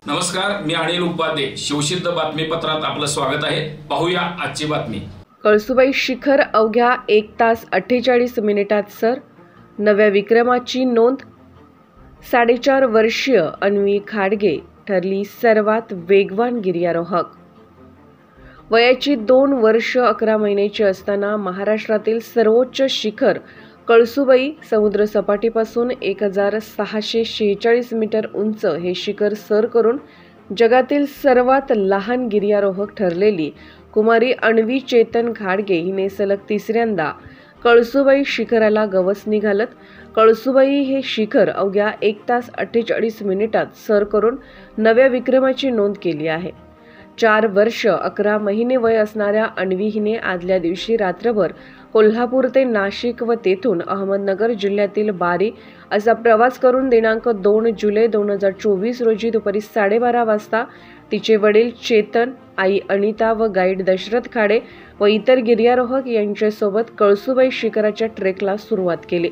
नमस्कार, मी अनिल उपाध्ये. शिवसिद्ध बातमीपत्रात आपलं स्वागत आहे. पाहूया आजची बातमी. कळसुबाई शिखर अवघ्या 1 तास 48 मिनिटात सर, नव्या विक्रमाची नोंद. 4.5 वर्षीय अन्वी खाडगे ठरली सर्वात वेगवान गिर्यारोहक. वयाची 2 वर्ष 11 महिन्याची असताना महाराष्ट्रातील सर्वोच्च शिखर कळसुबाई समुद्रसपाटीपासून 1646 मीटर उंच हे शिखर सर करून जगातील सर्वात लहान गिर्यारोहक ठरलेली कुमारी अन्वी चेतन खाडगे हिने सलग 3ऱ्यांदा कळसुबाई शिखराला गवसणी घालत कळसुबाई हे शिखर अवघ्या 1 तास 48 मिनिटात सर करून नव्या विक्रमाची नोंद केली आहे. 4 वर्ष 11 महिने वय असणाऱ्या अन्वी हिने आदल्या दिवशी रात्रभर कोल्हापूर ते नाशिक व तेथून अहमदनगर जिल्ह्यातील बारी असा प्रवास करून दिनांक 2 जुलै 2024 रोजी दुपारी 12:30 वाजता तिचे वडील चेतन, आई अनिता व गाईड दशरथ खाडे व इतर गिर्यारोहक यांच्यासोबत कळसुबाई शिखराच्या ट्रेकला सुरुवात केली.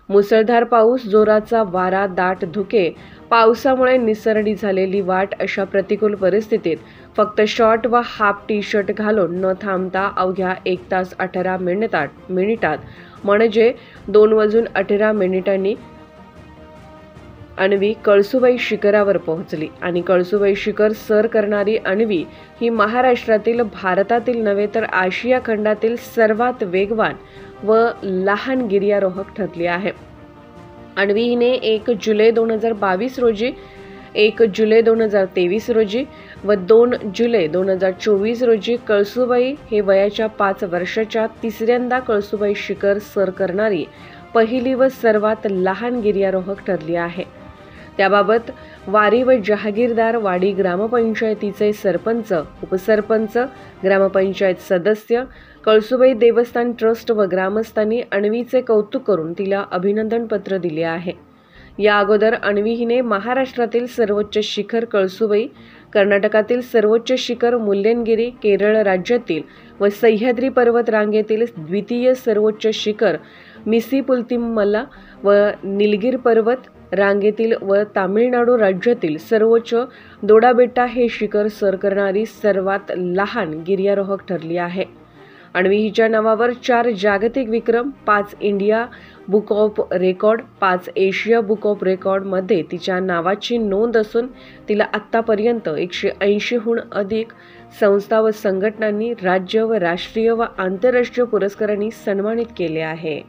मुसळधार पाऊस, जोराचा वारा, दाट धुके, पावसामुळे निसरडी झालेली वाट अशा प्रतिकूल परिस्थितीत फक्त शॉर्ट व हाफ टी शर्ट घालून न थांबता अवघ्या 1 तास 18 मिनिटात म्हणजे 2:18 अन्वी कळसुबाई शिखरावर पोहोचली आणि कळसुबाई शिखर सर करणारी अन्वी ही महाराष्ट्रातील, भारतातील नव्हे तर आशिया खंडातील सर्वात वेगवान व लहान गिर्यारोहक ठरली आहे. अन्वी हिने 1 जुलै 2022 रोजी, 1 जुलै 2023 रोजी व 2 जुलै 2024 रोजी कळसुबाई हे वयाच्या 5 वर्षाच्या 3ऱ्यांदा कळसुबाई शिखर सर करणारी पहिली व सर्वात लहान गिर्यारोहक ठरली आहे. त्याबाबत वारी व जहागीरदार वाडी ग्रामपंचायतीचे सरपंच, उपसरपंच, ग्रामपंचायत सदस्य, कळसुबाई देवस्थान ट्रस्ट व ग्रामस्थांनी अन्वीचे कौतुक करून तिला अभिनंदन पत्र दिले आहे. या अगोदर अन्वी हिने महाराष्ट्रातील सर्वोच्च शिखर कळसुबाई, कर्नाटकातील सर्वोच्च शिखर मुल्लेनगिरी, केरळ राज्यातील व सह्याद्री पर्वत रांगेतील द्वितीय सर्वोच्च शिखर मिसीपुल्तिमला व निलगिरी पर्वत रांगेतील व तामिळनाडू राज्यातील सर्वोच्च दोडाबेट्टा हे शिखर सर करणारी सर्वात लहान गिर्यारोहक ठरली आहे. अन्वी हिच्या नावावर 4 जागतिक विक्रम, 5 India book of record, 5 Asia book of रेकॉर्डमध्ये तिच्या नावाची नोंद असून तिला आत्तापर्यंत 180हून अधिक संस्था व संघटनांनी राज्य व राष्ट्रीय व आंतरराष्ट्रीय पुरस्कारांनी सन्मानित केले आहे.